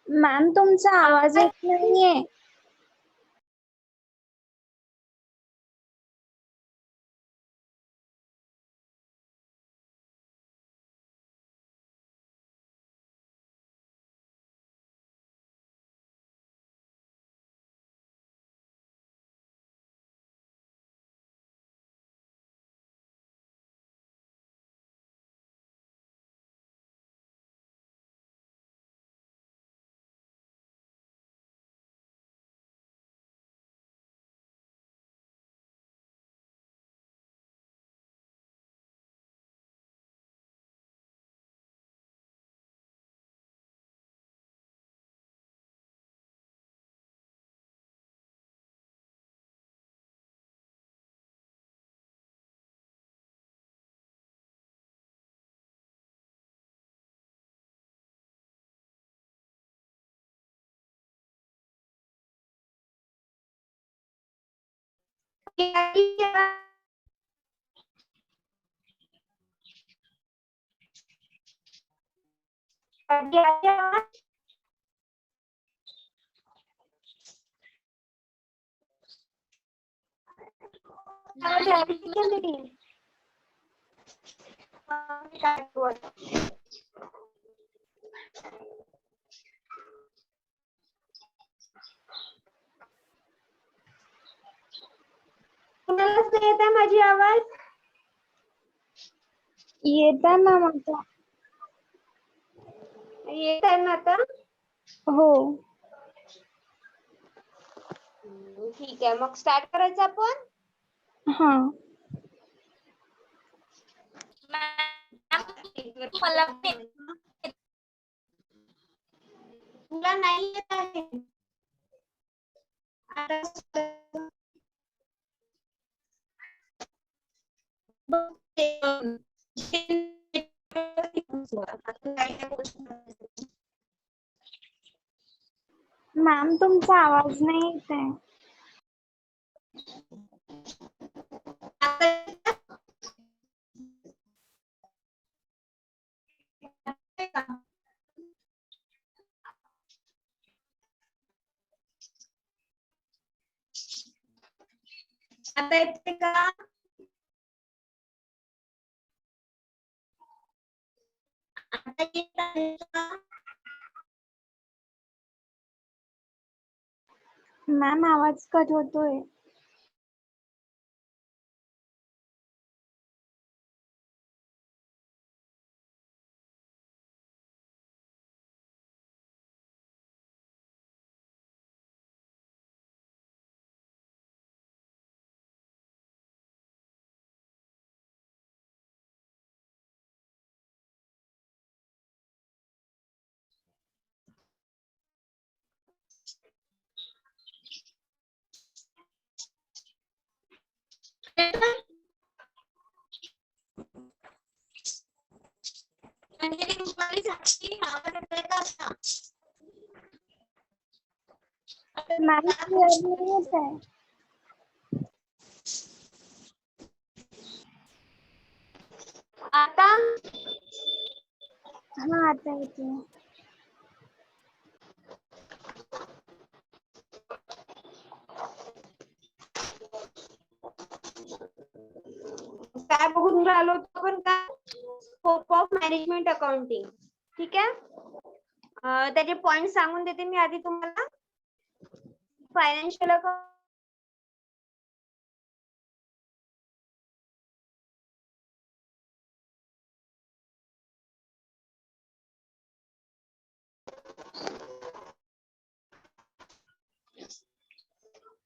Ma'am तुमचा आवाज येत नाहीये. येत आहे माझी आवाज? येत आहे मॅम आता. येत आहे ना आता? हो. ठीक आहे, मग स्टार्ट करायचं आपण. हा. तुला नाही येत आहे. मॅम तुमचा आवाज नाही येत आहे. आता येते का? आता येत आहे का? मॅम आवाज कट होतोय. मॅम क्लिअर नाही येत आहे. आता हा आता येते. काय बघून राहिलो होतो आपण? काय स्कोप ऑफ मॅनेजमेंट अकाउंटिंग. ठीक आहे, त्याचे पॉइंट सांगून देते मी आधी तुम्हाला. Financial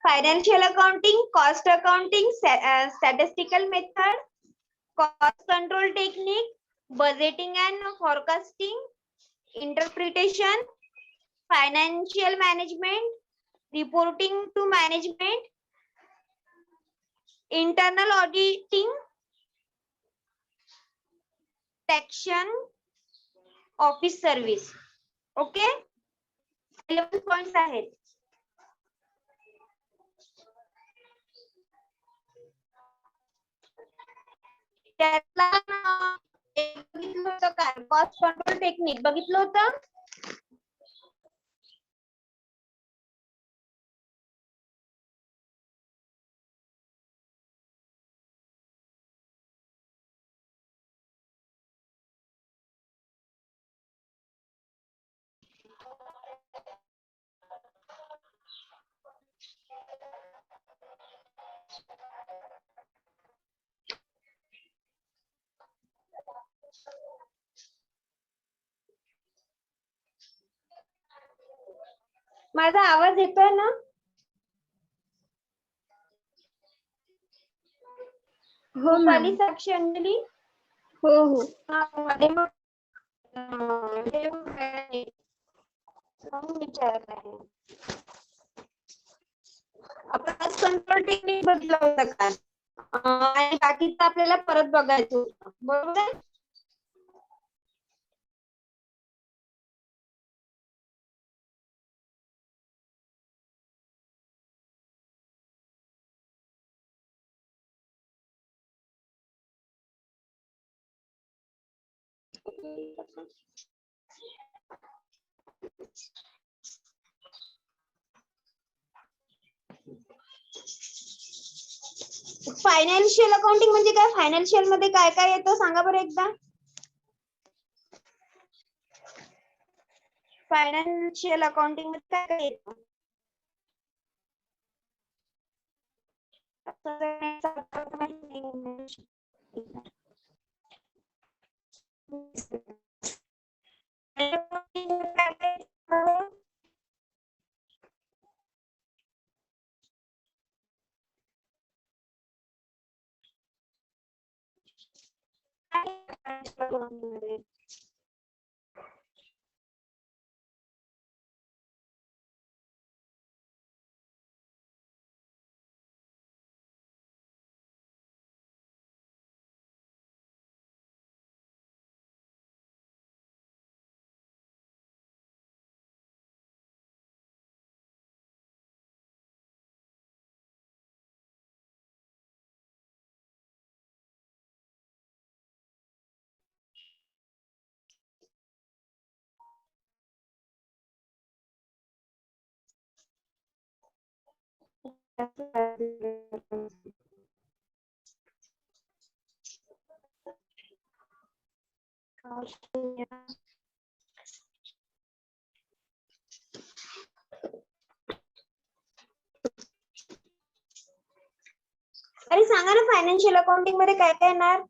financial accounting, cost accounting, statistical method, cost control technique, budgeting and forecasting, interpretation, financial management, reporting to management, internal auditing, taxation, office service. Okay, 11 points आहेत. त्यातला एक बघितलं होतं काय, कॉस्ट कंट्रोल टेक्निक बघितलं होतं. माझा आवाज येतोय ना? हो मॅम. रुपाली, साक्षी, अंजली. हो हो. मध्ये मग हे काय म्हणून विचारत आहे. आपण आज कंट्रोल टेक्निक बघितलं होतं का? आणि बाकीचं आपल्याला परत बघायचं होतं, बरोबर आहे? फायनान्शियल अकाउंटिंग म्हणजे काय? फायनान्शियल मध्ये काय काय येतं सांगा बरं एकदा. फायनान्शियल अकाउंटिंग मध्ये काय काय येतं? अरे सांगा ना, फायनान्शियल अकाउंटिंग मध्ये काय काय येणार?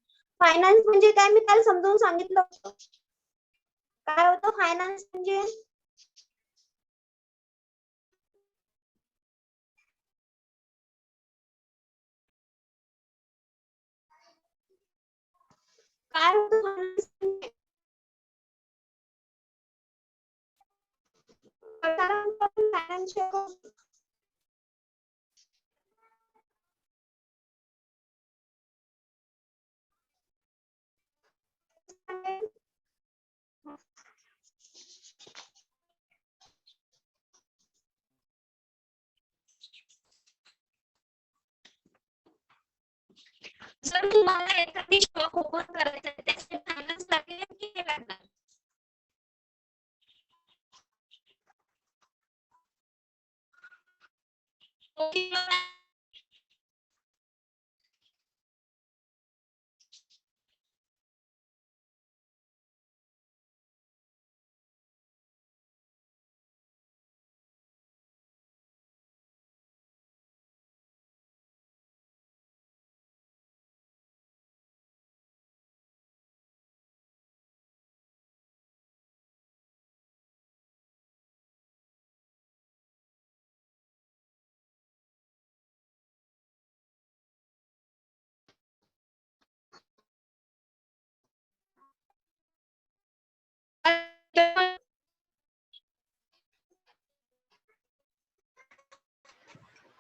फायनान्स म्हणजे काय मी काल समजावून सांगितलं होतं. काय होतं फायनान्स म्हणजे? काय होतं फायनान्स म्हणजे? फायनान्शियल जर तुम्हाला एखादी शॉप ओपन करायचं आहे त्याचे फायनान्स लागेल की नाही लागणार?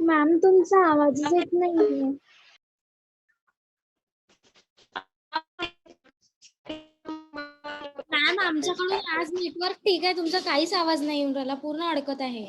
मॅम तुमचा आवाजच येत नाहीये. मॅम आमच्याकडून आज नेटवर्क ठीक आहे, तुमचा काहीच आवाज नाही येऊन राहिला, पूर्ण अडकत आहे.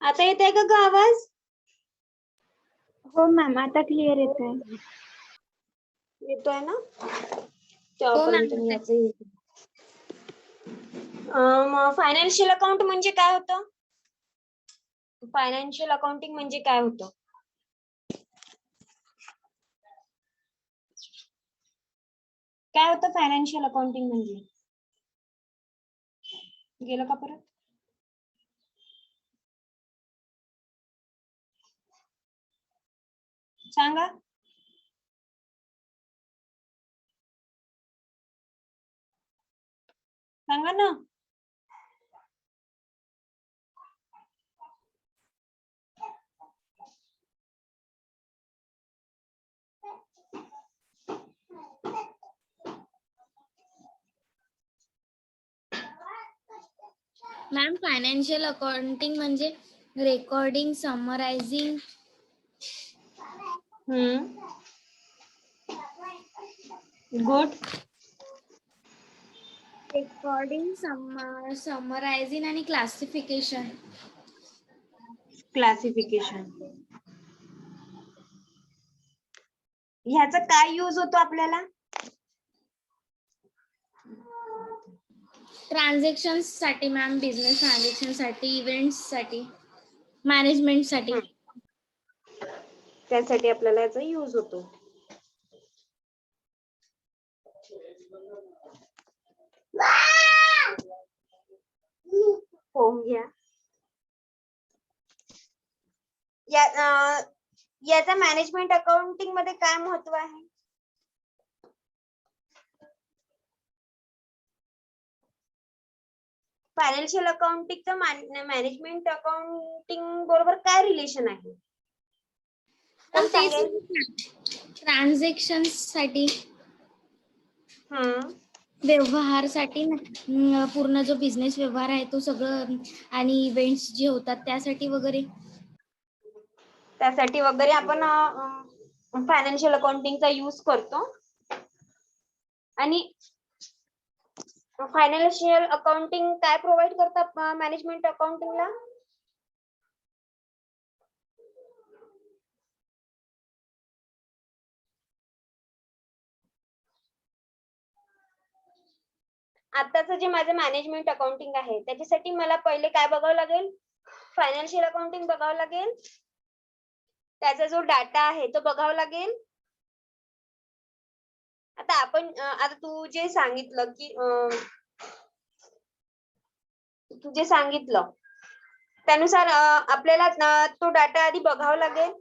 आता येत आहे का ग आवाज? हो मॅम, आता क्लिअर येतोय. येतोय ना? हो तेव्हापर्यंत मी मॅम. याचं फायनान्शियल अकाउंट म्हणजे काय होतं? फायनान्शियल अकाउंटिंग म्हणजे काय होतं? काय होतं फायनान्शियल अकाउंटिंग म्हणजे? गेलं का परत? सांगा. सांगा ना. मॅम, फायनान्शियल अकाउंटिंग म्हणजे रेकॉर्डिंग, समरायझिंग, गुड. रेकॉर्डिंग, समरायझिंग आणि क्लासिफिकेशन. क्लासिफिकेशन. ह्याचा काय यूज होतो आपल्याला? ट्रान्झॅक्शन साठी मॅम, बिझनेस ट्रान्झॅक्शन साठी, इव्हेंट्स साठी, मॅनेजमेंट साठी. त्यासाठी आपल्याला याचा यूज होतो. हो घ्या. याचा मॅनेजमेंट अकाउंटिंग मध्ये काय महत्व आहे? फायनान्शियल अकाउंटिंगचं मॅनेजमेंट अकाउंटिंग बरोबर काय रिलेशन आहे? कोण सांगेल? ट्रान्झॅक्शन साठी, हम्म. व्यवहारसाठी, पूर्ण जो बिझनेस व्यवहार आहे तो सगळं, आणि इव्हेंट्स जे होतात त्यासाठी वगैरे. त्यासाठी वगैरे आपण फायनान्शियल अकाउंटिंगचा यूज करतो. आणि फायनान्शियल अकाउंटिंग काय प्रोव्हाइड करतात मॅनेजमेंट अकाउंटिंगला? आताचं जे माझं मॅनेजमेंट अकाउंटिंग आहे त्याच्यासाठी मला पहिले काय बघावं लागेल? फायनान्शियल अकाउंटिंग बघावं लागेल. त्याचा जो डाटा आहे तो बघावा लागेल. आता तू जे सांगितलं की त्यानुसार आपल्याला तो डाटा आधी बघावा लागेल.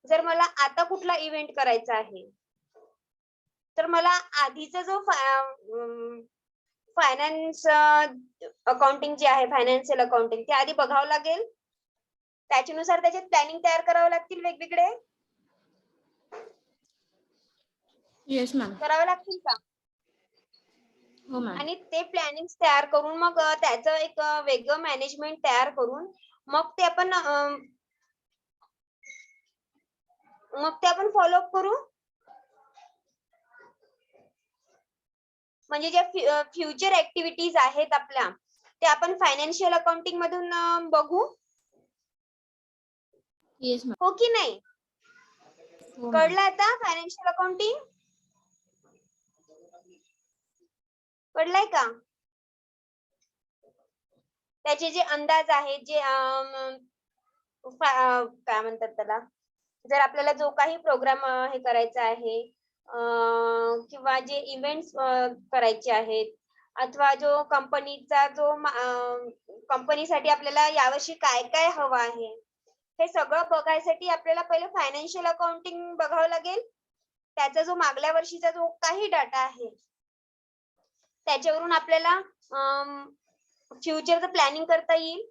जर मला आता कुठला इव्हेंट करायचा आहे तर मला आधीचा जो फायनान्स अकाउंटिंग जे आहे, फायनान्शियल अकाउंटिंग, ते आधी बघावं लागेल. त्याच्यानुसार त्याच्यात प्लॅनिंग तयार करावं लागतील वेगवेगळे. Yes ma'am. करावे लागतील का? हो मॅम. आणि ते प्लॅनिंग तयार करून मग त्याचं एक वेगळं मॅनेजमेंट तयार करून मग ते आपण फॉलोअप करू. म्हणजे ज्या फ्युचर ऍक्टिव्हिटीज आहेत आपल्या ते आपण फायनान्शियल अकाउंटिंग मधून बघू. Yes ma'am. हो की नाही? हो मॅम. कळलं आता फायनान्शियल अकाउंटिंग? कळलंय का? त्याचे जे अंदाज आहेत, जे काय म्हणतात त्याला, जर आपल्याला जो काही प्रोग्राम हे करायचा आहे किंवा जे इव्हेंट्स करायचे आहेत, अथवा जो कंपनीसाठी आपल्याला यावर्षी काय काय हवं आहे, हे सगळं बघायसाठी आपल्याला पहिले फायनान्शियल अकाउंटिंग बघावं लागेल. त्याचा जो मागल्या वर्षीचा जो काही डाटा आहे त्याच्यावरून आपल्याला फ्युचरचं प्लॅनिंग करता येईल.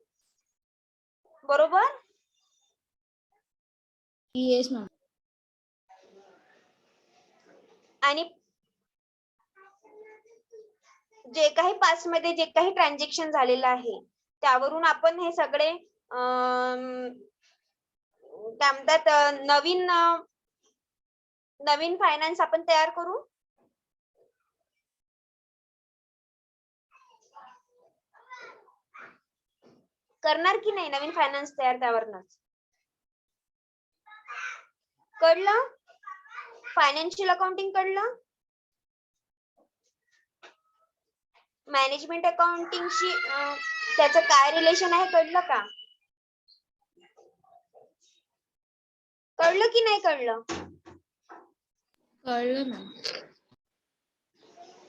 बरोबर? Yes ma'am. आणि जे काही पास्ट मध्ये जे काही ट्रान्झॅक्शन झालेलं आहे त्यावरून आपण हे सगळे काय म्हणतात नवीन फायनान्स आपण तयार करू. करणार की नाही नवीन फायनान्स तयार त्यावरनच? कळलं? फायनान्शियल अकाउंटिंग कळलं? मॅनेजमेंट अकाउंटिंगशी त्याचं काय रिलेशन आहे कळलं का? कळलं की नाही कळलं? कळलं ना.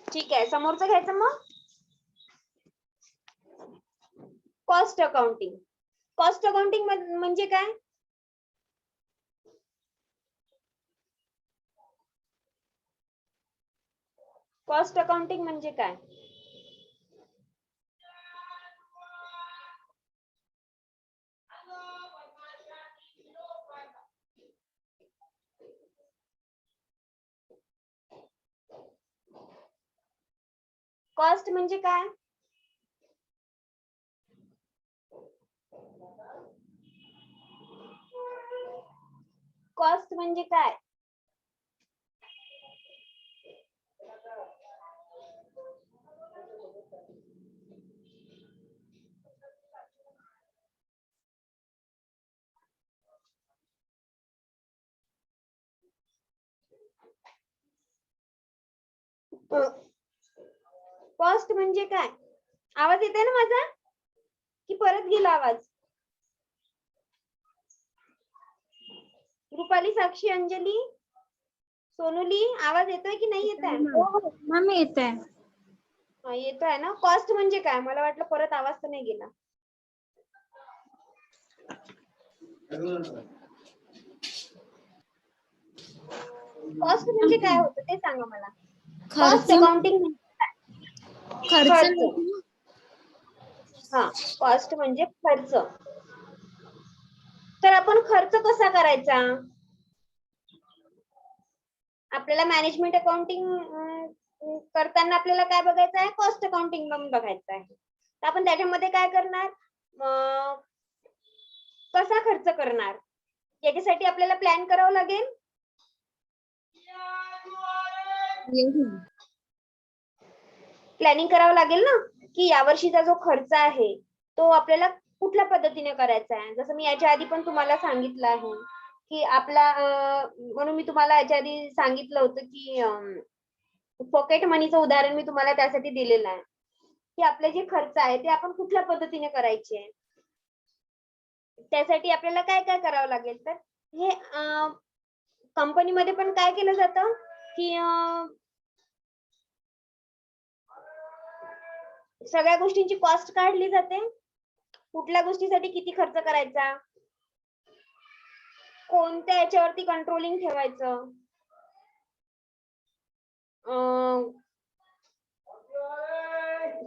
ठीक आहे, समोरचं घ्यायचं मग. Cost accounting. कॉस्ट अकाउंटिंग म्हणजे काय? कॉस्ट अकाउंटिंग म्हणजे काय? कॉस्ट म्हणजे काय? कॉस्ट म्हणजे काय? कॉस्ट म्हणजे काय? आवाज येते ना माझा की परत गेला आवाज? रुपाली, साक्षी, अंजली, सोनुली, आवाज येतोय की नाही येत आहे? मॅम येत आहे. येतोय ना. कॉस्ट म्हणजे काय? मला वाटलं परत आवाज तर नाही गेला. कॉस्ट म्हणजे काय होतं ते सांगा मला. कॉस्ट खर्च अकाउंटिंग खर्च हा, कॉस्ट म्हणजे खर्च. तर आपण खर्च कसा करायचा? आपल्याला मॅनेजमेंट अकाउंटिंग करताना आपल्याला काय बघायचं आहे? कॉस्ट अकाउंटिंग पण बघायचं आहे. तर आपण त्याच्यामध्ये काय करणार? कसा खर्च करणार याच्यासाठी आपल्याला प्लॅन करावं लागेल. प्लॅनिंग करावं लागेल ना, की यावर्षीचा जो खर्च आहे तो आपल्याला कुठल्या पद्धतीने करायचा आहे. जसं मी याच्या आधी पण तुम्हाला सांगितलं आहे की आपला म्हणून मी तुम्हाला याच्या आधी सांगितलं होतं की पॉकेट मनीचं उदाहरण मी तुम्हाला त्यासाठी दिलेलं आहे की आपले जे खर्च आहे ते आपण कुठल्या पद्धतीने करायचे. त्यासाठी आपल्याला काय काय करावं लागेल. तर हे कंपनीमध्ये पण काय केलं जातं की सगळ्या गोष्टींची कॉस्ट काढली जाते. कुठल्या गोष्टीसाठी किती खर्च करायचा, कोणत्या याच्यावरती कंट्रोलिंग ठेवायचं,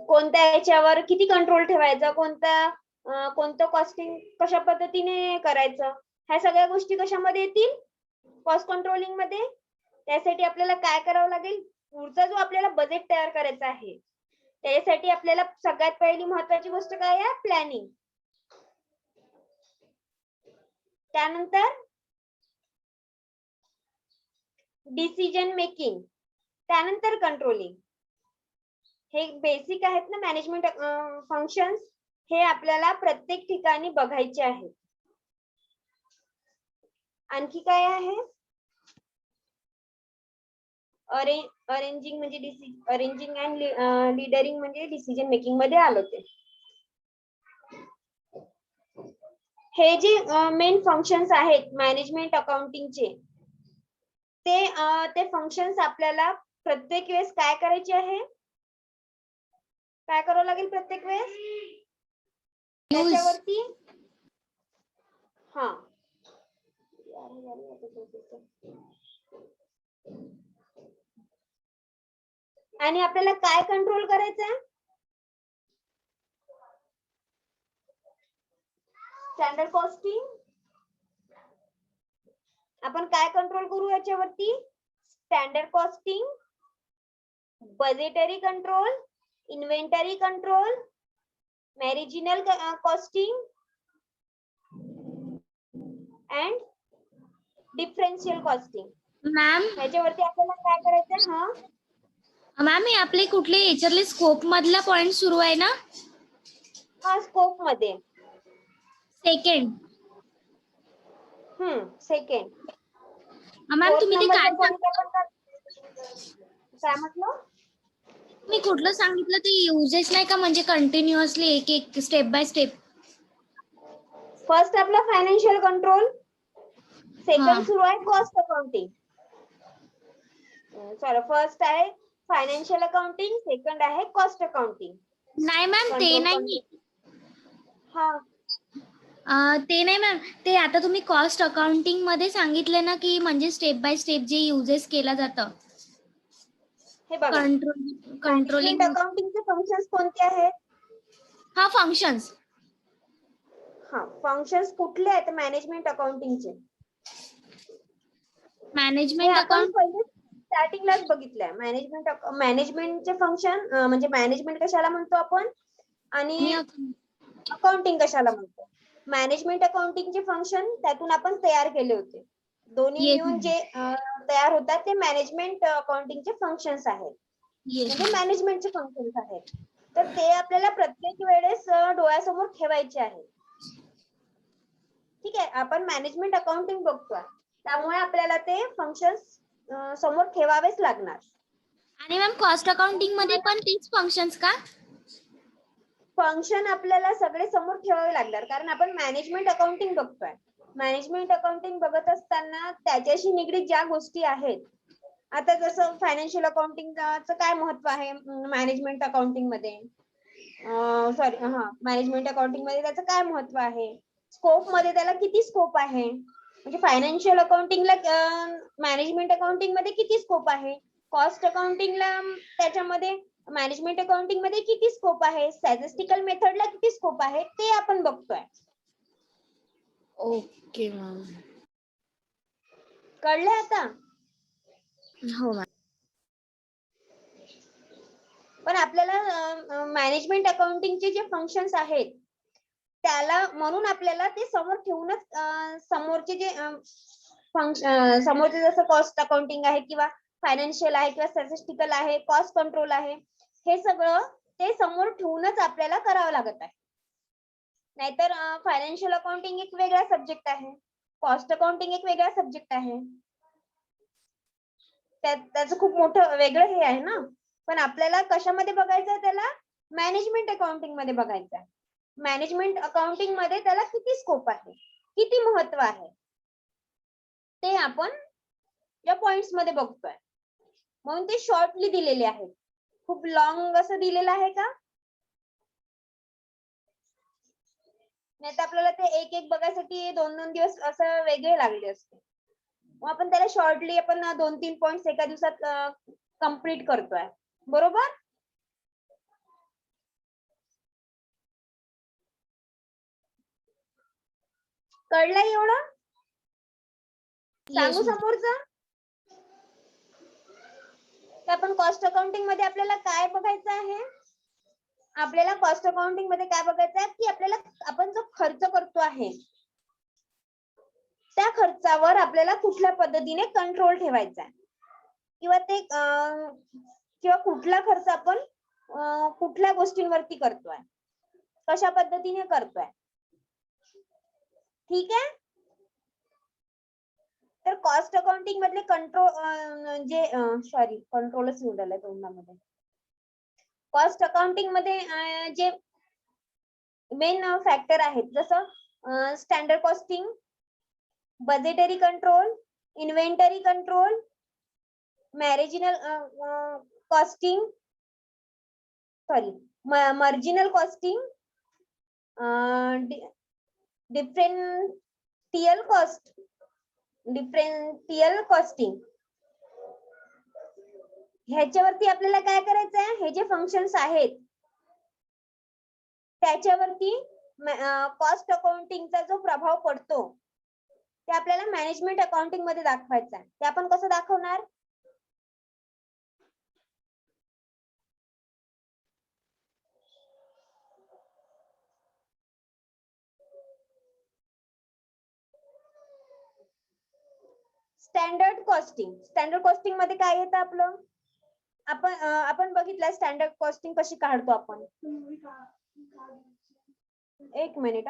कोणत्या याच्यावर किती कंट्रोल ठेवायचा, कोणतं कॉस्टिंग कशा पद्धतीने करायचं, ह्या सगळ्या गोष्टी कशामध्ये येतील? कॉस्ट कंट्रोलिंग मध्ये. त्यासाठी आपल्याला काय करावं लागेल? पुढचा जो आपल्याला बजेट तयार करायचा आहे त्याच्यासाठी आपल्याला सगळ्यात पहिली महत्वाची गोष्ट काय आहे? प्लॅनिंग. त्यानंतर डिसिजन मेकिंग, त्यानंतर कंट्रोलिंग. हे बेसिक आहेत ना मॅनेजमेंट फंक्शन्स. हे आपल्याला प्रत्येक ठिकाणी बघायचे आहेत. आणखी काय आहे? अरेंजिंग म्हणजे अरेंजिंग अँड लीडरिंग म्हणजे डिसिजन मेकिंग मध्ये आलं ते. हे जे मेन फंक्शन्स आहेत मॅनेजमेंट अकाउंटिंगचे ते फंक्शन्स आपल्याला प्रत्येक वेळेस काय करायचे आहे? काय करावं लागेल प्रत्येक वेळेस? त्याच्यावरती हा आणि आपल्याला काय कंट्रोल करायचं आहे? Standard costing. आपण काय कंट्रोल करू याच्यावरती? Standard costing, budgetary control, inventory control, marginal costing and differential costing. Ma'am याच्यावरती आपल्याला काय करायचं? मॅम हे आपले कुठले याच्यातले स्कोप मधला पॉइंट सुरू आहे ना? हा, स्कोप मध्ये. सेकंड. सेकंड. मॅम फोर्थ तुम्ही ते काय नंबरचा पॉइंट आपण काय म्हटलं? मी कुठलं सांगितलं ते युजेस नाही का, म्हणजे कंटिन्युअसली एक एक स्टेप बाय स्टेप. फर्स्ट आपला फायनान्शियल कंट्रोल, हा. सेकंड सुरू आहे कॉस्ट अकाउंटिंग. सॉरी, फर्स्ट आहे फायनान्शियल अकाउंटिंग, सेकंड आहे कॉस्ट अकाउंटिंग. नाही मॅम ते कंट्रोल नाही. हा ते नाही मॅम, ते आता तुम्ही कॉस्ट अकाउंटिंग मध्ये सांगितले ना की म्हणजे स्टेप बाय स्टेप जे युजेस केलं जातं. हे बघा, मॅनेजमेंट कंट्रोलिंग. अकाउंटिंगचे फंक्शन्स कोणते आहेत? हा फंक्शन्स. फंक्शन्स कुठले आहेत मॅनेजमेंट अकाउंटिंगचे? हे मॅनेजमेंट आपण अकाउंट. पहिले स्टार्टिंगलाच बघितलंय. मॅनेजमेंटचे फंक्शन म्हणजे मॅनेजमेंट कशाला म्हणतो आपण आणि अकाउंटिंग कशाला म्हणतो. मॅनेजमेंट अकाउंटिंगचे फंक्शन त्यातून आपण तयार केले होते. दोन्ही Yes, मिळून जे तयार होतात ते मॅनेजमेंट अकाउंटिंगचे फंक्शन्स आहेत, yes. म्हणजे मॅनेजमेंटचे फंक्शन्स आहेत. तर ते आपल्याला प्रत्येक वेळेस डोळ्यासमोर ठेवायचे आहे. ठीक आहे, आपण मॅनेजमेंट अकाउंटिंग बघतोय त्यामुळे आपल्याला ते फंक्शन्स समोर ठेवावेच लागणार. आणि मॅम कॉस्ट अकाउंटिंग मध्ये पण तेच फंक्शन्स का? फंक्शन आपल्याला सगळे समोर ठेवावे लागणार, कारण आपण मॅनेजमेंट अकाउंटिंग बघतोय. मॅनेजमेंट अकाउंटिंग बघत असताना त्याच्याशी निगडीत ज्या गोष्टी आहेत, आता जसं फायनान्शियल अकाउंटिंगचं काय महत्व आहे मॅनेजमेंट अकाउंटिंग मध्ये, मॅनेजमेंट अकाउंटिंग मध्ये त्याचं काय महत्व आहे, स्कोप मध्ये त्याला किती स्कोप आहे, म्हणजे फायनान्शियल अकाउंटिंगला मॅनेजमेंट अकाउंटिंग मध्ये किती स्कोप आहे, कॉस्ट अकाउंटिंगला त्याच्यामध्ये मॅनेजमेंट अकाउंटिंग मध्ये किती स्कोप आहे, स्टॅटिस्टिकल मेथडला किती स्कोप आहे, ते आपण बघतोय. Okay ma'am. कळलं आता? हो मॅम. पण आपल्याला मॅनेजमेंट अकाउंटिंगचे जे फंक्शन्स आहेत त्याला म्हणून आपल्याला ते समोर ठेवूनच समोरचे जे समोरचे जसं कॉस्ट अकाउंटिंग आहे किंवा फायनान्शियल आहे किंवा स्टॅटिस्टिकल आहे, कॉस्ट कंट्रोल आहे, हे सगळं ते समोर ठेवूनच आपल्याला करावं लागत आहे. नाहीतर फायनान्शियल अकाउंटिंग एक वेगळा सब्जेक्ट आहे, कॉस्ट अकाउंटिंग एक वेगळा सब्जेक्ट आहे, त्याचं खूप मोठं वेगळं हे आहे ना. पण आपल्याला कशामध्ये बघायचं आहे, त्याला मॅनेजमेंट अकाउंटिंग मध्ये बघायचं आहे. मॅनेजमेंट अकाउंटिंग मध्ये त्याला किती स्कोप आहे, किती महत्व आहे, ते आपण या पॉइंट्स मध्ये बघतोय. म्हणून ते शॉर्टली दिलेले आहेत. खूप लॉंग असं दिलेलं आहे का? नाही तर आपल्याला ते एक एक बघायसाठी 2-2 दिवस असं वेगळे लागले असते. मग आपण त्याला शॉर्टली आपण 2-3 पॉइंट्स एका दिवसात कंप्लीट करतोय, बरोबर? कळलं एवढं? सांगू समोरचं? तर आपण कॉस्ट अकाउंटिंग मध्ये आपल्याला काय बघायचं आहे? आपल्याला कॉस्ट अकाउंटिंग मध्ये काय बघायचं आहे की आपल्याला आपण जो खर्च करतो आहे त्या खर्चावर आपल्याला कुठल्या पद्धतीने कंट्रोल ठेवायचा आहे, किंवा ते किंवा कुठला खर्च आपण कुठल्या गोष्टींवरती करतोय, कशा पद्धतीने करतोय. ठीक आहे. तर कॉस्ट अकाउंटिंग मधले कंट्रोलच निवडलंय तोंडामध्ये. कॉस्ट अकाउंटिंग मध्ये जे मेन फॅक्टर आहेत जसं standard costing, budgetary control, inventory control, marginal costing, marginal costing, differential costing, ह्याच्यावरती आपल्याला काय करायचं आहे, हे जे फंक्शन्स आहेत त्याच्यावरती कॉस्ट अकाउंटिंगचा जो प्रभाव पडतो ते आपल्याला मॅनेजमेंट अकाउंटिंग मध्ये दाखवायचं आहे. ते आपण कसं दाखवणार? स्टँडर्ड कॉस्टिंग मध्ये काय येतं आपलं? आपण बघितलं स्टँडर्ड कॉस्टिंग कशी काढतो आपण. एक मिनिट.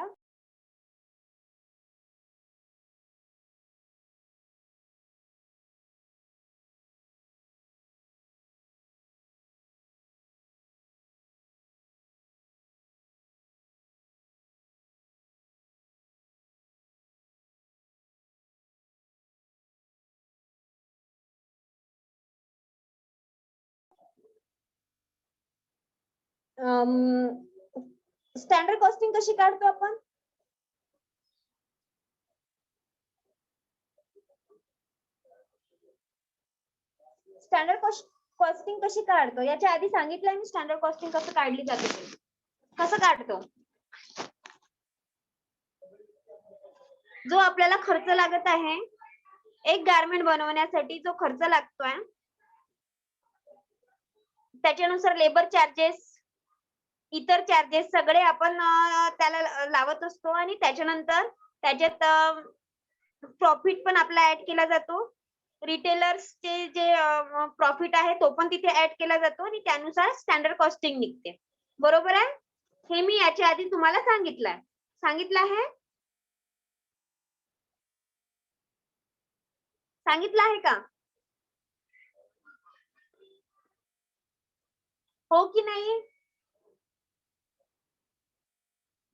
स्टँडर्ड कॉस्टिंग कशी काढतो आपण? स्टँडर्ड कॉस्टिंग कशी काढतो? याच्या आधी सांगितलंय मी स्टँडर्ड कॉस्टिंग कसं काढली जाते ते. कसं काढतो? जो आपल्याला खर्च लागत आहे, एक गारमेंट बनवण्यासाठी जो खर्च लागतोय, त्याच्यानुसार लेबर चार्जेस, इतर चार्जेस सगळे आपण त्याला लावत असतो आणि त्याच्यानंतर त्याच्यात प्रॉफिट पण आपला ऍड केला जातो. रिटेलर्सचे जे प्रॉफिट आहे तो पण तिथे ऍड केला जातो आणि त्यानुसार स्टँडर्ड कॉस्टिंग निघते. बरोबर आहे? हे मी याच्या आधी तुम्हाला सांगितलं आहे. सांगितलं आहे का? हो की नाही?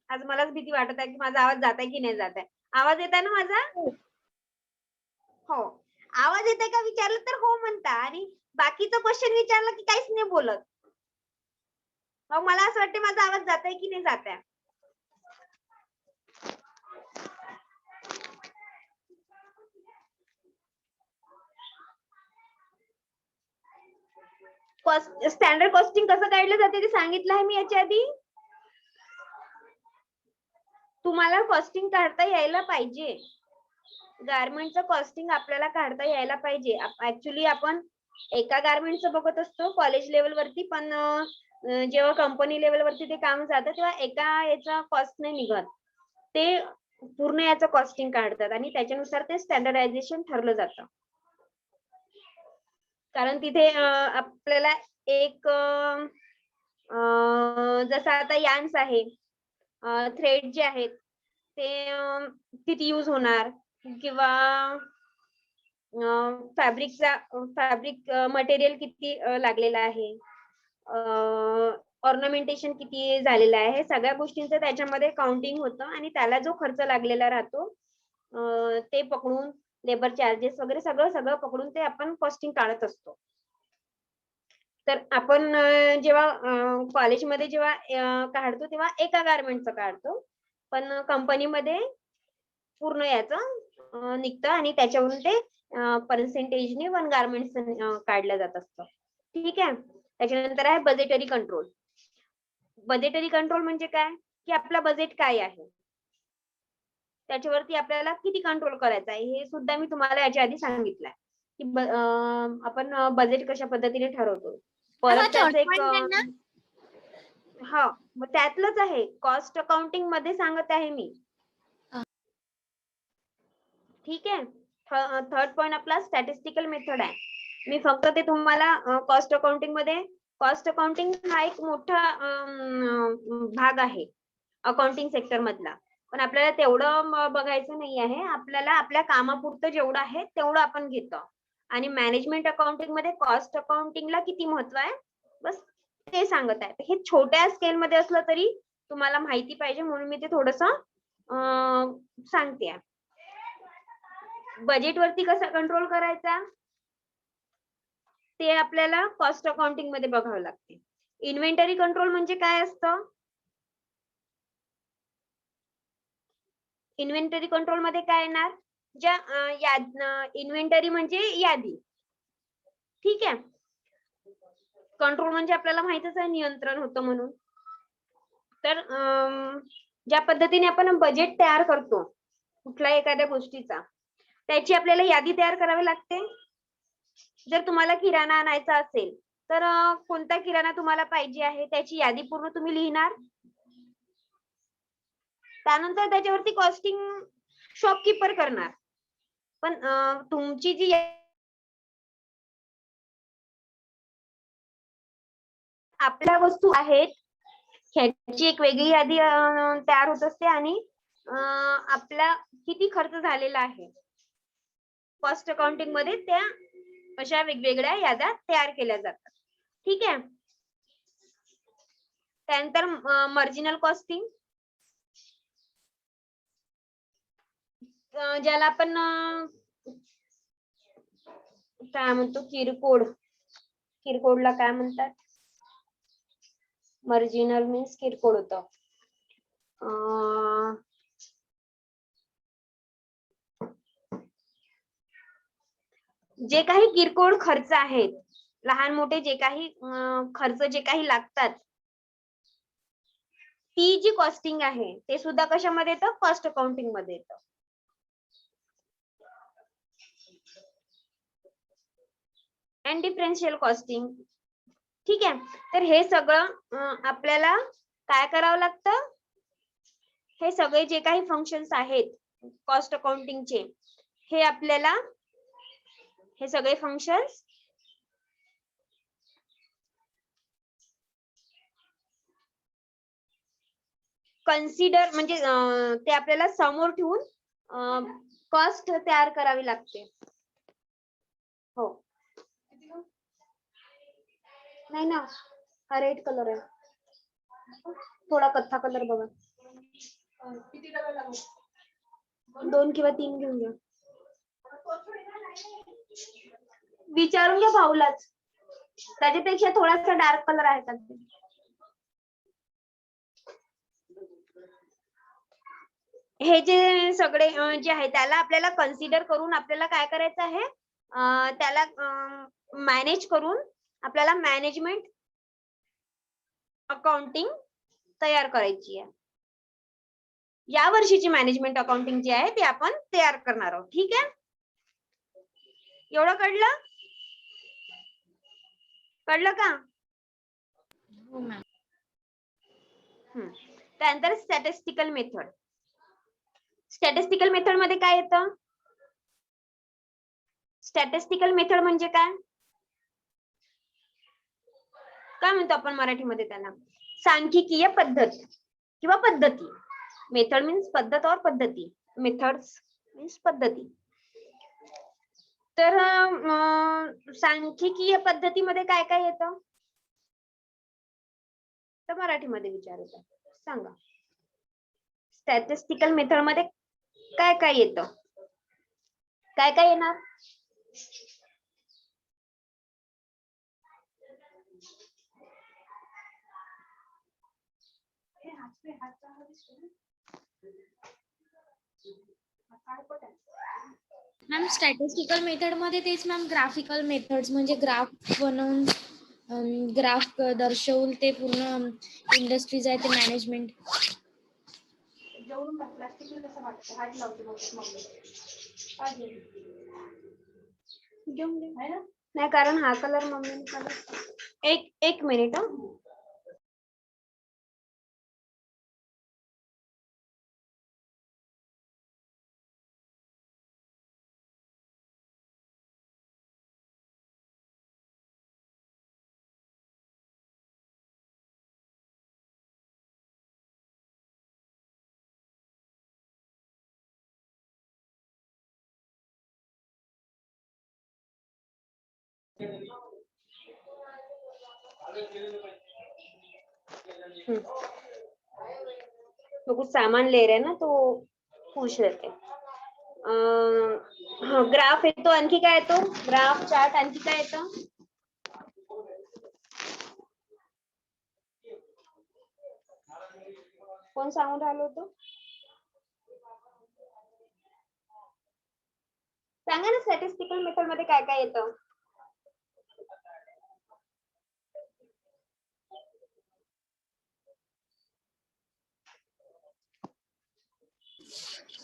आज मलाच भीती वाटत आहे की माझा आवाज जात आहे की नाही जात आहे. आवाज येत आहे ना माझा? हो. आवाज येत आहे का विचारलं तर हो म्हणता आणि बाकीचं क्वेश्चन विचारलं की काहीच नाही बोलत. मग मला असं वाटतं माझा आवाज जात आहे की नाही जात आहे. स्टँडर्ड कॉस्टिंग कसं काढलं जाते ते सांगितलं आहे मी याच्या आधी. तुम्हाला कॉस्टिंग काढता यायला पाहिजे. गारमेंटचं कॉस्टिंग आपल्याला काढता यायला पाहिजे. ऍक्च्युली आपण एका गारमेंटचं बघत असतो कॉलेज लेवल वरती, पण जेव्हा कंपनी लेवल वरती ते काम जातं तेव्हा एका याचा कॉस्ट नाही निघत. ते पूर्ण याचं कॉस्टिंग काढतात आणि त्याच्यानुसार ते स्टँडर्डायझेशन ठरलं जातं. कारण तिथे आपल्याला एक जसं आता यार्न्स आहे, थ्रेड जे आहेत ते किती यूज होणार किंवा फॅब्रिक मटेरियल किती लागलेलं आहे, ऑर्नामेंटेशन किती झालेलं आहे, हे सगळ्या गोष्टींचं त्याच्यामध्ये काउंटिंग होतं आणि त्याला जो खर्च लागलेला राहतो ते पकडून लेबर चार्जेस वगैरे सगळं पकडून ते आपण कॉस्टिंग काढत असतो. तर आपण जेव्हा कॉलेजमध्ये जेव्हा काढतो तेव्हा एका गारमेंटचं काढतो, पण कंपनीमध्ये पूर्ण याचं निघतं आणि त्याच्यावरून ते पर्सेंटेजने वन गारमेंट काढलं जात असतं. ठीक आहे. त्याच्यानंतर आहे बजेटरी कंट्रोल. बजेटरी कंट्रोल म्हणजे काय की आपला बजेट काय आहे त्याच्यावरती आपल्याला किती कंट्रोल करायचा आहे हे सुद्धा मी तुम्हाला याच्या आधी सांगितलंय की आपण बजेट कशा पद्धतीने ठरवतो. परत त्याचं एक हा मग त्यातलंच आहे कॉस्ट अकाउंटिंग मध्ये सांगत आहे मी. ठीक आहे. थर्ड पॉइंट आपला स्टॅटिस्टिकल मेथड आहे. मी फक्त ते तुम्हाला कॉस्ट अकाउंटिंग मध्ये, कॉस्ट अकाउंटिंग हा एक मोठा भाग आहे अकाउंटिंग सेक्टर मधला, पण आपल्याला तेवढं बघायचं नाही आहे. आपल्याला आपल्या कामापुरतं जेवढं आहे तेवढं आपण घेतो आणि मॅनेजमेंट अकाउंटिंग मध्ये कॉस्ट अकाउंटिंगला किती महत्व आहे बस ते सांगत आहे. हे छोट्या स्केल मध्ये असलं तरी तुम्हाला माहिती पाहिजे म्हणून मी ते थोडंसं सांगते. बजेट वरती कसा कंट्रोल करायचा ते आपल्याला कॉस्ट अकाउंटिंग मध्ये बघावं लागते. इन्व्हेंटरी कंट्रोल म्हणजे काय असतं? इन्व्हेंटरी कंट्रोल मध्ये काय येणार? ज्या इन्व्हेंटरी म्हणजे यादी. ठीक आहे. कंट्रोल म्हणजे आपल्याला माहितच आहे नियंत्रण होतं म्हणून. तर ज्या पद्धतीने आपण बजेट तयार करतो कुठल्याही एखाद्या गोष्टीचा त्याची आपल्याला यादी तयार करावी लागते. जर तुम्हाला किराणा आणायचा असेल तर कोणता किराणा तुम्हाला पाहिजे आहे त्याची यादी पूर्ण तुम्ही लिहिणार. त्यानंतर त्याच्यावरती कॉस्टिंग शॉपकीपर करणार. पण तुमची जी आपल्या वस्तू आहेत ह्याची एक वेगळी यादी तयार होत असते आणि आपला किती खर्च झालेला आहे कॉस्ट अकाउंटिंग मध्ये त्या अशा वेगवेगळ्या याद्या तयार केल्या जातात. ठीक आहे. त्यानंतर मार्जिनल कॉस्टिंग ज्याला आपण काय म्हणतो किरकोळला काय म्हणतात मार्जिनल मीन्स किरकोळ होतं. अं, जे काही किरकोळ खर्च आहेत, लहान मोठे जे काही खर्च जे काही लागतात, ती जी कॉस्टिंग आहे ते सुद्धा कशामध्ये येतं, कॉस्ट अकाउंटिंग मध्ये येतं. And differential costing. ठीक आहे. तर हे सगळं आपल्याला काय करावं लागतं, हे सगळे जे काही फंक्शन्स आहेत कॉस्ट अकाउंटिंगचे, हे आपल्याला हे सगळे फंक्शन्स कन्सिडर म्हणजे ते आपल्याला समोर ठेवून कॉस्ट तयार करावी लागते. हो. नाही ना, हा रेड कलर आहे, थोडा कथ्था कलर बघा. 2 किंवा 3 घेऊन घ्या. विचारून घ्या भाऊलाच, त्याच्यापेक्षा थोडासा डार्क कलर आहे का. हे जे सगळे जे आहे त्याला आपल्याला कन्सिडर करून आपल्याला काय करायचं आहे, त्याला मॅनेज करून आपल्याला मॅनेजमेंट अकाउंटिंग तयार करायची आहे. या वर्षीची मॅनेजमेंट अकाउंटिंग जी आहे ती आपण तयार करणार आहोत. ठीक आहे, एवढं कळलं? कळलं का? हो मॅम. त्यानंतर स्टॅटिस्टिकल मेथड. स्टॅटिस्टिकल मेथड मध्ये काय येतं? स्टॅटिस्टिकल मेथड म्हणजे काय म्हणतो आपण मराठीमध्ये त्याला? सांख्यिकीय पद्धत किंवा पद्धती. मेथड मीन्स पद्धत और पद्धती. मेथड्स मीन्स पद्धती. तर सांख्यिकीय पद्धतीमध्ये काय काय येतं, तर मराठीमध्ये विचारत आहे, सांगा. स्टॅटिस्टिकल मेथड मध्ये काय काय येतं, काय काय येणार? मॅम स्टॅटिस्टिकल मेथड मध्ये तेच मॅम, ग्राफिकल मेथड्स म्हणजे ग्राफ बनवून ग्राफ दर्शवून ते पूर्ण इंडस्ट्रीज आहे ते मॅनेजमेंट. नाही, कारण हा कलर मम्मी. एक मिनिट. तो कुछ सामान ले रहे हैं ना, तो पूछ लेते. ग्राफ येतो, आणखी काय येतो? ग्राफ, चार्ट, आणखी काय येतं? कोण सांगून राहिलो होतो? सांगा ना, स्टॅटिस्टिकल मेथड मध्ये काय काय येतं?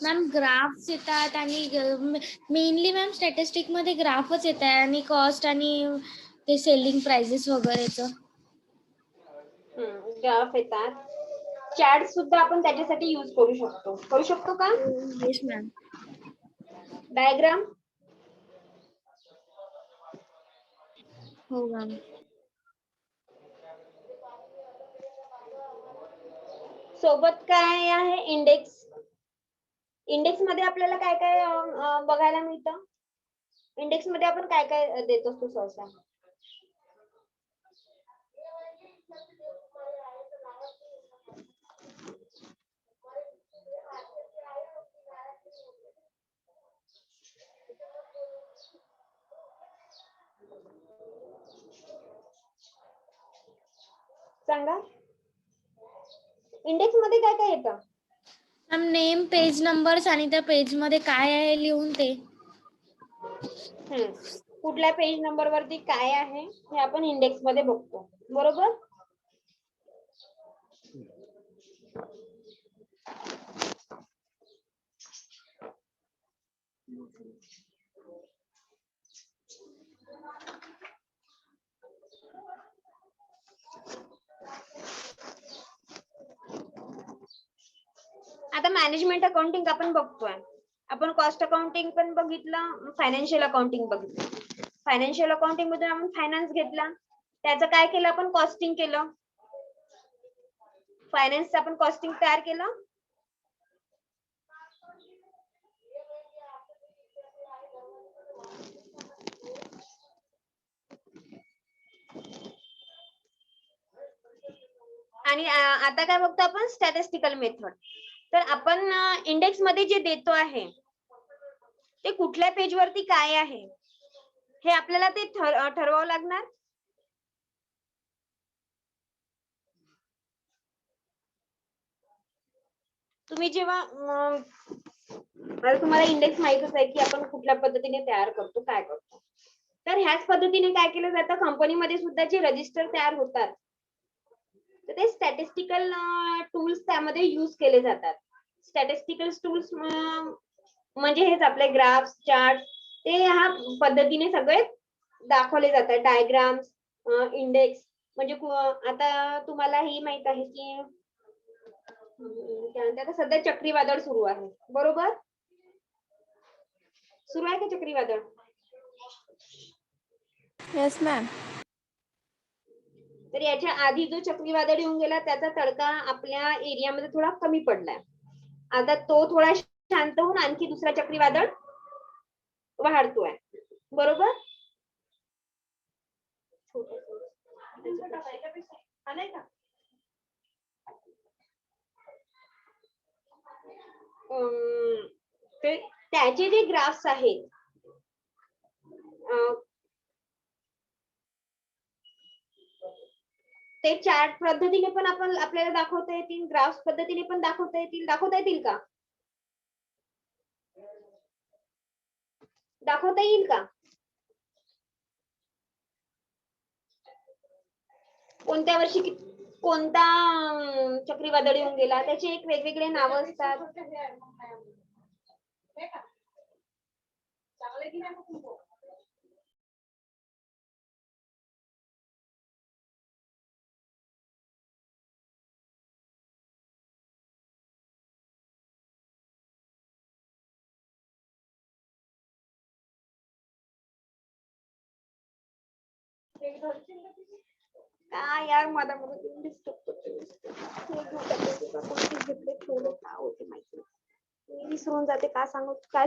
मॅम ग्राफ्स येतात आणि मेनली मॅम स्टॅटिस्टिक मध्ये ग्राफच येत आहे आणि कॉस्ट आणि ते सेलिंग प्राइसेस वगैरेच. ग्राफ येतात, चार्ट सुद्धा आपण त्याच्यासाठी यूज करू शकतो का? Yes ma'am. डायग्राम. हो मॅम. सोबत काय आहे? इंडेक्स. इंडेक्स मध्ये आपल्याला काय काय बघायला मिळतं? इंडेक्स मध्ये आपण काय काय देत असतो सहसा? सांगा. इंडेक्स मध्ये काय काय येतं? मॅम नेम, पेज नंबर्स आणि त्या पेज मध्ये काय आहे लिहून ते. कुठल्या पेज नंबर वरती काय आहे हे आपण इंडेक्स मध्ये बघतो, बरोबर? आता मॅनेजमेंट अकाउंटिंग आपण बघतोय. आपण कॉस्ट अकाउंटिंग पण बघितलं, फायनान्शियल अकाउंटिंग बघितलं. फायनान्शियल अकाउंटिंग मध्ये आपण फायनान्स घेतला, त्याचं काय केलं आपण? कॉस्टिंग केलं. फायनान्सचं आपण कॉस्टिंग तयार केलं. आणि आता काय बघतो आपण? Statistical method. तर आपण इंडेक्स मध्ये जे देतो आहे ते कुठल्या पेज वरती काय आहे हे आपल्याला ते ठरवावं लागणार. तुम्ही जेव्हा तुम्हाला इंडेक्स माहितच आहे की आपण कुठल्या पद्धतीने तयार करतो, काय करतो. तर ह्याच पद्धतीने काय केलं जातं, कंपनीमध्ये सुद्धा जे रजिस्टर तयार होतात तर ते स्टॅटिस्टिकल टूल्स त्यामध्ये यूज केले जातात. स्टॅटिस्टिकल टूल्स म्हणजे हेच आपले ग्राफ्स, चार्ट, ते ह्या पद्धतीने सगळे दाखवले जातात. Diagrams, index. म्हणजे आता तुम्हाला ही माहित आहे की आता सध्या चक्रीवादळ सुरू आहे, बरोबर? सुरू आहे का चक्रीवादळ? Yes ma'am. तर याच्या आधी जो चक्रीवादळ येऊन गेला त्याचा तडका आपल्या एरियामध्ये थोडा कमी पडलाय. आता तो थोडा शांत होऊन आणखी दुसरा चक्रीवादळ वाढतोय, बरोबर? त्याचे जे ग्राफ्स आहेत ते चार्ट पद्धतीने पण आपल्याला दाखवता येतील, ग्राफ्स पद्धतीने पण दाखवता येतील. दाखवता येईल का? दाखवता येईल का? कोणत्या वर्षी कोणता चक्रीवादळ येऊन गेला त्याचे एक वेगवेगळे नाव असतात. काय यार, मला डिस्टर्ब करते. मी विसरून जाते. काय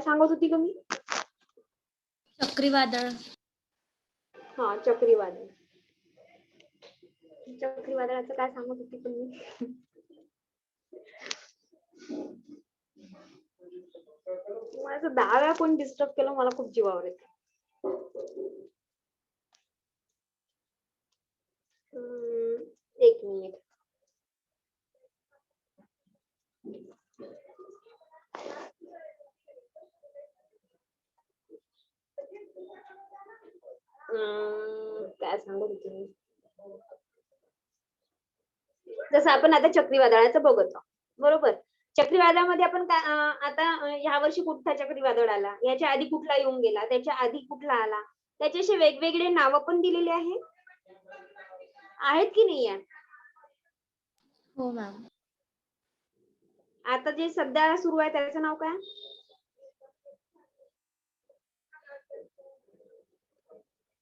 सांगत होती का मी? चक्रीवादळ. हा, चक्रीवादळ. चक्रीवादळाचं काय सांगत होती पण मी? माझं 10 वेळा कोण डिस्टर्ब केलं, मला खूप जीवावर येतं. एक मिनिट. काय सांगत होते मी? जसं आपण आता चक्रीवादळाचं बघत आहोत, बरोबर? चक्रीवादळामध्ये आपण आता ह्या वर्षी कुठला चक्रीवादळ आला, याच्या आधी कुठला येऊन गेला, त्याच्या आधी कुठला आला, त्याच्याशी वेगवेगळे नाव पण दिलेले आहेत की नाही? हो मॅम. आता जे सध्या सुरू आहे त्याचं नाव काय?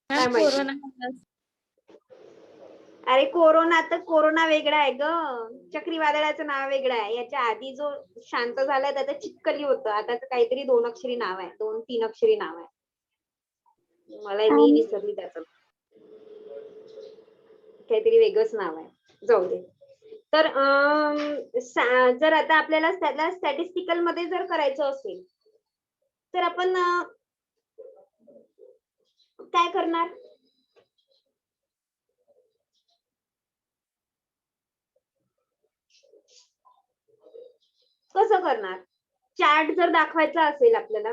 कोरोना. अरे कोरोना तर कोरोना वेगळा आहे ग, चक्रीवादळाचं नाव वेगळं आहे. याच्या आधी जो शांत झालाय त्याचं चिक्कली होतं. आता काहीतरी 2 अक्षरी नाव आहे, 2-3 अक्षरी नाव आहे. मी विसरली त्याचं. काहीतरी वेगळंच नाव आहे, जाऊ दे. तर जर आता आपल्याला त्याला स्टॅटिस्टिकल मध्ये जर करायचं असेल तर आपण काय करणार? कसं करणार? चार्ट जर दाखवायचा असेल आपल्याला,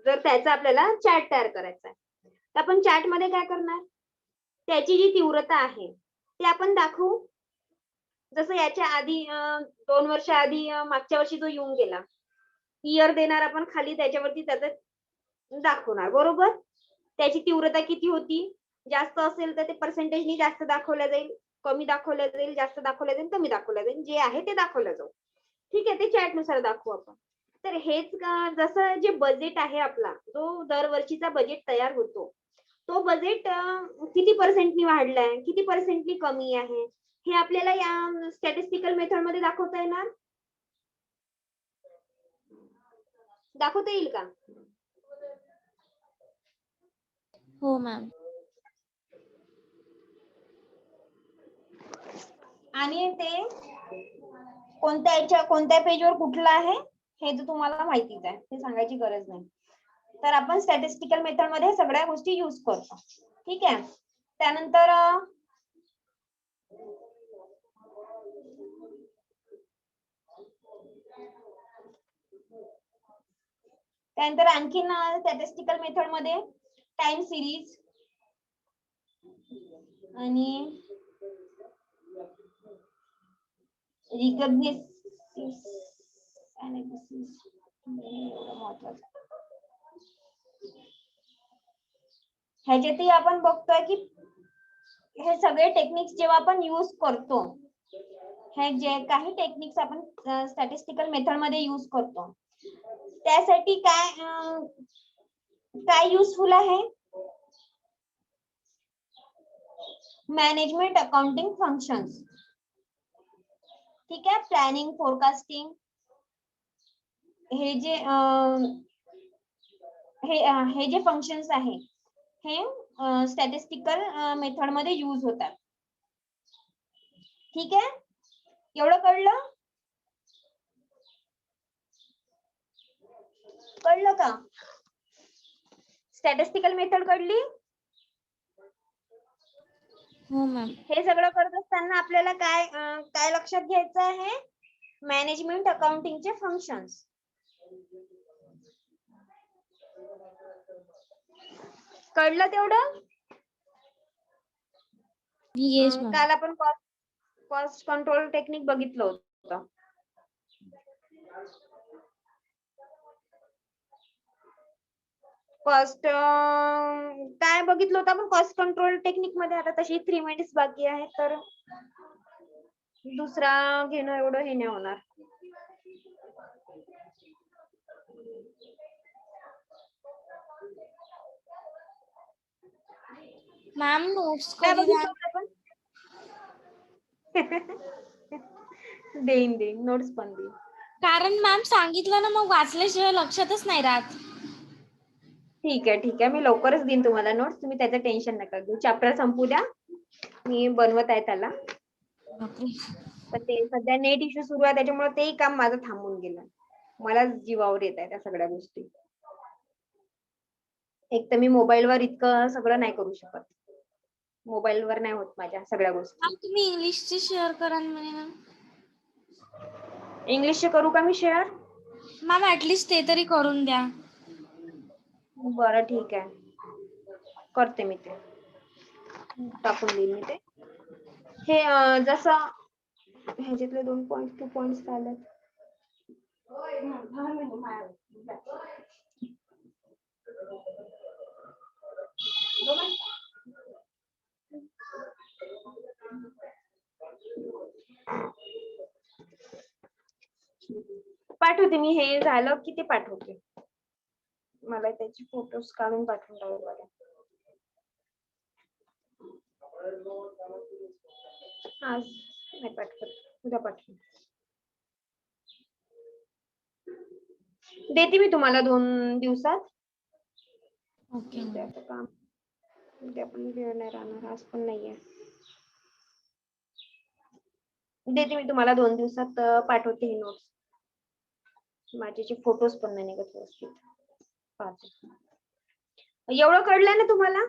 जर त्याचा आपल्याला चार्ट तयार करायचा आहे, तर आपण चार्ट मध्ये काय करणार? त्याची जी तीव्रता आहे ती आपण दाखवू. जसं याच्या आधी 2 वर्ष आधी मागच्या वर्षी जो येऊन गेला, इयर देणार आपण खाली, त्याच्यावरती त्याचं दाखवणार, बरोबर? त्याची तीव्रता किती होती? जास्त असेल तर ते पर्सेंटेजनी जास्त दाखवल्या जाईल, कमी दाखवल्या जाईल, जास्त दाखवल्या जाईल, कमी दाखवल्या जाईल, जे आहे ते दाखवलं जाईल. ठीक आहे, ते चार्ट नुसार दाखवू आपण. तर हेच जसं जे बजेट आहे आपला, जो दरवर्षीचा बजेट तयार होतो, तो बजेट किती पर्सेंटनी वाढलाय, किती पर्सेंटनी कमी आहे, हे आपल्याला या स्टॅटिस्टिकल मेथड मध्ये दाखवता येणार? दाखवता येईल का? हो मॅम. आणि ते कोणत्या पेजवर कुठलं आहे हे तर तुम्हाला माहितीच आहे, ते सांगायची गरज नाही. तर आपण स्टॅटिस्टिकल मेथड मध्ये सगळ्या गोष्टी यूज करतो. ठीक आहे. त्यानंतर आणखीन स्टॅटिस्टिकल मेथड मध्ये टाइम सिरीज आणि रिकग्निसिव्ह एनालिसिस महत्वाचं. ह्याच्यातही आपण बघतोय की हे सगळे टेक्निक्स जेव्हा आपण यूज करतो, हे जे काही टेक्निक्स आपण स्टॅटिस्टिकल मेथड मध्ये यूज करतो, त्यासाठी काय युजफुल आहे? Management accounting functions. ठीक आहे. प्लॅनिंग, फोरकास्टिंग, हे जे फंक्शन्स आहे हे स्टॅटिस्टिकल मेथड मध्ये यूज होतात. ठीक आहे, एवढं कळलं? कळलं का? स्टॅटिस्टिकल मेथड कळली? हो मॅम. हे सगळं करत असताना आपल्याला काय लक्षात घ्यायचं आहे? मॅनेजमेंट अकाउंटिंगचे फंक्शन्स. कळलं तेवढं? Yes ma'am. काल आपण कॉस्ट कंट्रोल टेक्निक बघितलं होतं. कॉस्ट काय बघितलं होतं आपण कॉस्ट कंट्रोल टेक्निक मध्ये? आता तशी 3 मिनिट्स बाकी आहे, तर दुसरा घेणं एवढं हे नाही होणार. मॅम नोट्स काय कधी द्या? बघितलं होतं आपण? देईन नोट्स पण देईन. कारण मॅम सांगितलं ना, मग वाचल्याशिवाय लक्षातच नाही राहत. ठीक आहे, मी लवकरच देईन तुम्हाला नोट्स, तुम्ही त्याचं टेन्शन नका घेऊ. चॅप्टर संपू द्या, मी बनवत आहे त्याला. पण ते सध्या नेट इश्यू सुरू आहे, त्याच्यामुळे तेही काम माझं थांबून गेलं. मला जीवावर येत आहे त्या सगळ्या गोष्टी. एक तर मी मोबाईलवर इतकं सगळं नाही करू शकत, मोबाईलवर नाही होत माझ्या सगळ्या गोष्टी. मॅम तुम्ही इंग्लिशचे शेअर करा म्हणे ना. इंग्लिशचे करू का मी शेअर? मॅम ऍटलीस्ट ते तरी करून द्या. बरं ठीक आहे, करते मी ते, टाकून देईन मी ते. हे जसं ह्याच्यातले 2 पॉइंट्स आले. पाठवते मी, हे झालं की ते पाठवते. मला त्याचे फोटोज काढून पाठवून द्यावे लागेल. आज नाही पाठवत, उद्या पाठवते. देते मी तुम्हाला 2 दिवसात. ओके. काम उद्या पण वेळ नाही राहणार, आज पण नाहीये. देते मी तुम्हाला 2 दिवसात, पाठवते ही नोट्स. माझे फोटोज पण नाही निघत व्यवस्थित. एवढं कळलं ना तुम्हाला?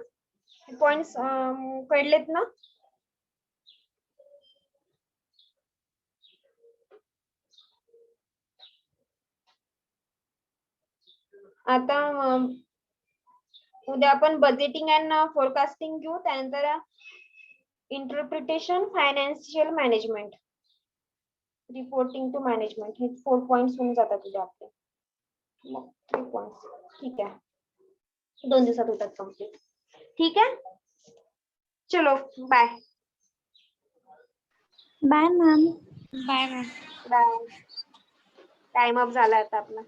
पॉइंट्स कळलेत ना? आता उद्या आपण बजेटिंग अँड फोरकास्टिंग घेऊ, त्यानंतर interpretation, financial management, reporting to management, हे 4 पॉइंट्स होऊन जातात उद्या आपले. मग 3 पॉइंट्स. ठीक आहे, 2 दिवसात होतात कम्प्लीट. ठीक आहे, चलो bye. Bye ma'am. Bye ma'am. Bye. Time up झाला आता आपला.